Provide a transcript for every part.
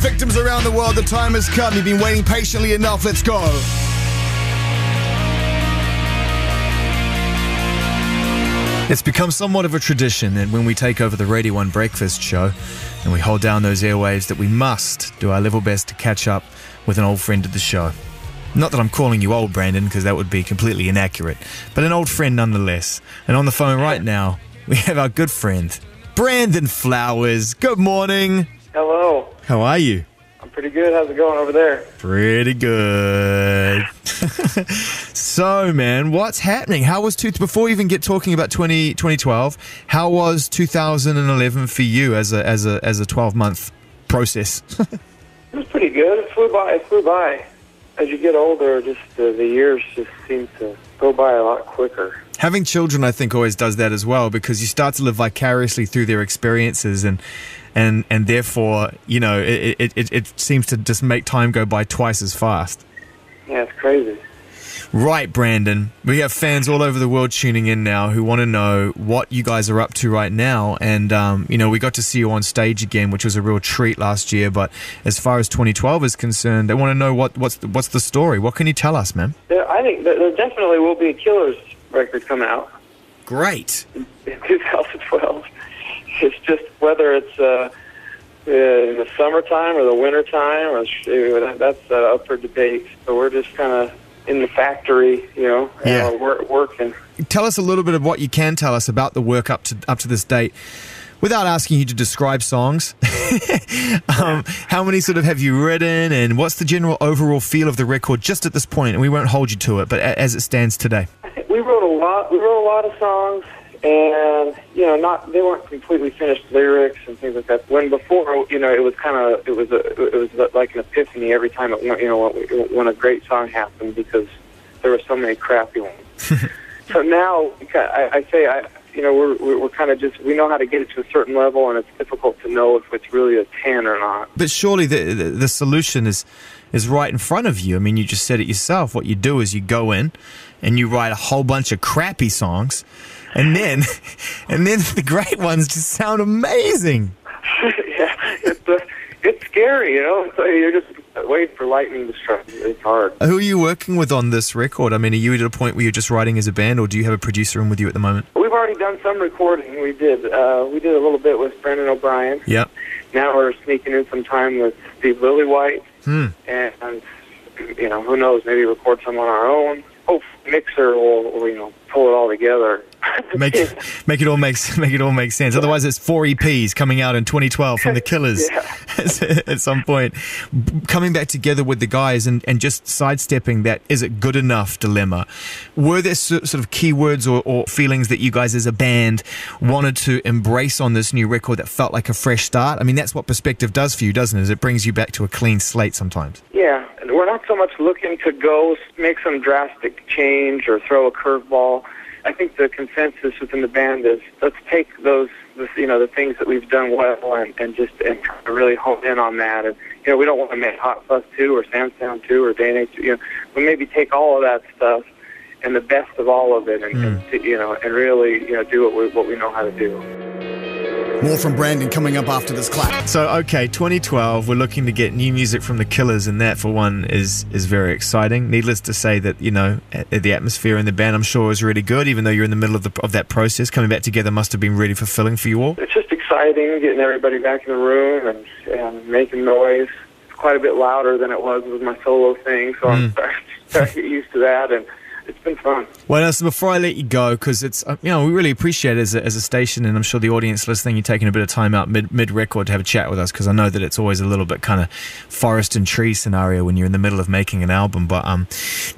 victims around the world, the time has come. You've been waiting patiently enough. Let's go. It's become somewhat of a tradition that when we take over the Radio 1 Breakfast show and we hold down those airwaves, that we must do our level best to catch up with an old friend of the show. Not that I'm calling you old, Brandon, because that would be completely inaccurate, but an old friend nonetheless. And on the phone right now, we have our good friend, Brandon Flowers. Good morning. Hello. How are you? I'm pretty good. How's it going over there? Pretty good. So, man, what's happening? How was before we even get talking about 2012? How was 2011 for you as a 12-month process? It was pretty good. It flew by. As you get older, just the years just seem to go by a lot quicker. Having children, I think, always does that as well, because you start to live vicariously through their experiences, and therefore, you know, it seems to just make time go by twice as fast. Yeah, it's crazy. Right, Brandon. We have fans all over the world tuning in now who want to know what you guys are up to right now. And, you know, we got to see you on stage again, which was a real treat last year. But as far as 2012 is concerned, they want to know what's the story. What can you tell us, man? I think there definitely will be a Killers record coming out. Great. In 2012. It's just whether it's in the summertime or the wintertime, or that's up for debate. So we're just kind of in the factory, you know, working. Tell us a little bit of what you can tell us about the work up to this date, without asking you to describe songs. How many sort of have you written, and what's the general overall feel of the record just at this point? And we won't hold you to it, but as it stands today. We wrote a lot of songs, and you know, they weren't completely finished lyrics and things like that. When before, you know, it was like an epiphany every time when a great song happened, because there were so many crappy ones. So now we're kind of just, we know how to get it to a certain level, and it's difficult to know if it's really a 10 or not. But surely the solution is right in front of you. I mean, you just said it yourself. What you do is you go in and you write a whole bunch of crappy songs, and then the great ones just sound amazing. Yeah, it's scary, you know. So you're just waiting for lightning to strike. It's hard. Who are you working with on this record? I mean, are you at a point where you're just writing as a band, or do you have a producer in with you at the moment? We've already done some recording. We did a little bit with Brendan O'Brien. Yep. Now we're sneaking in some time with Steve Lillywhite. And you know, who knows? Maybe record some on our own. Hope Mixer will pull it all together. make it all make sense. Otherwise, it's 4 EPs coming out in 2012 from the Killers at some point. Coming back together with the guys and just sidestepping that is it good enough dilemma. Were there sort of keywords or feelings that you guys as a band wanted to embrace on this new record that felt like a fresh start? I mean, that's what perspective does for you, doesn't it? It brings you back to a clean slate sometimes. Yeah, and we're not so much looking to make some drastic change or throw a curveball. I think the consensus within the band is let's take the things that we've done well and really hone in on that. And you know, we don't want to make Hot Fuss 2 or Sound 2 or Day and Age 2. You know, we maybe take all of that stuff and the best of all of it, and really do what we know how to do. More from Brandon coming up after this clap. So, okay, 2012, we're looking to get new music from the Killers, and that, for one, is very exciting. Needless to say that, you know, the atmosphere in the band, I'm sure, is really good, even though you're in the middle of that process. Coming back together must have been really fulfilling for you all. It's just exciting, getting everybody back in the room and making noise. It's quite a bit louder than it was with my solo thing, so I'm starting to get used to that, and it's been fun. Well, so before I let you go, because it's we really appreciate it as a station, and I'm sure the audience listening, you're taking a bit of time out mid-record to have a chat with us, because I know that it's always a little bit kind of forest and tree scenario when you're in the middle of making an album. But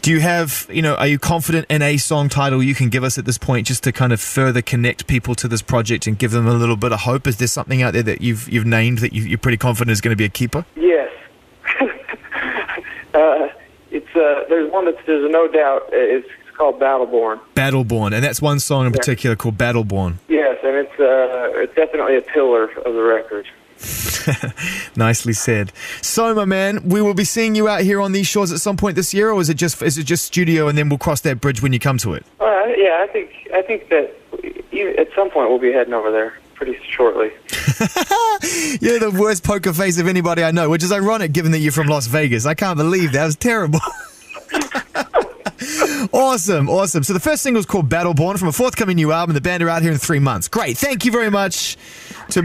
do you have, are you confident in a song title you can give us at this point, just to kind of further connect people to this project and give them a little bit of hope? Is there something out there that you've named that you're pretty confident is going to be a keeper? Yes. There's one there's no doubt. It's called Battleborn. Battleborn, and that's one song in particular called Battleborn. Yes, and it's definitely a pillar of the record. Nicely said. So, my man, we will be seeing you out here on these shores at some point this year, or is it just studio, and then we'll cross that bridge when you come to it? Yeah, I think that at some point we'll be heading over there pretty shortly. You're the worst poker face of anybody I know, which is ironic given that you're from Las Vegas. I can't believe that was terrible. Awesome. So the first single is called Battleborn from a forthcoming new album. The band are out here in 3 months. Great. Thank you very much to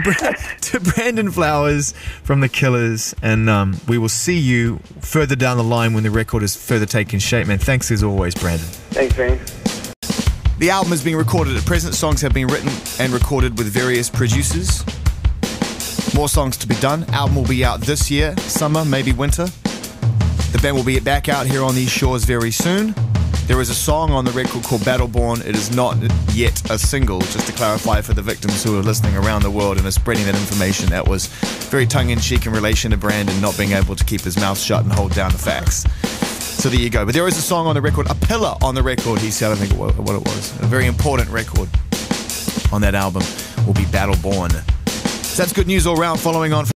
Brandon Flowers from The Killers. And we will see you further down the line when the record is further taking shape, man. Thanks as always, Brandon. Thanks, Zane. The album is being recorded at present. Songs have been written and recorded with various producers. More songs to be done. Album will be out this year, summer, maybe winter. The band will be back out here on these shores very soon. There is a song on the record called Battleborn. It is not yet a single, just to clarify for the victims who are listening around the world and are spreading that information. That was very tongue-in-cheek in relation to Brandon not being able to keep his mouth shut and hold down the facts. So there you go. But there is a song on the record, a pillar on the record, he said, I think what it was. A very important record on that album will be Battleborn. So that's good news all round. Following on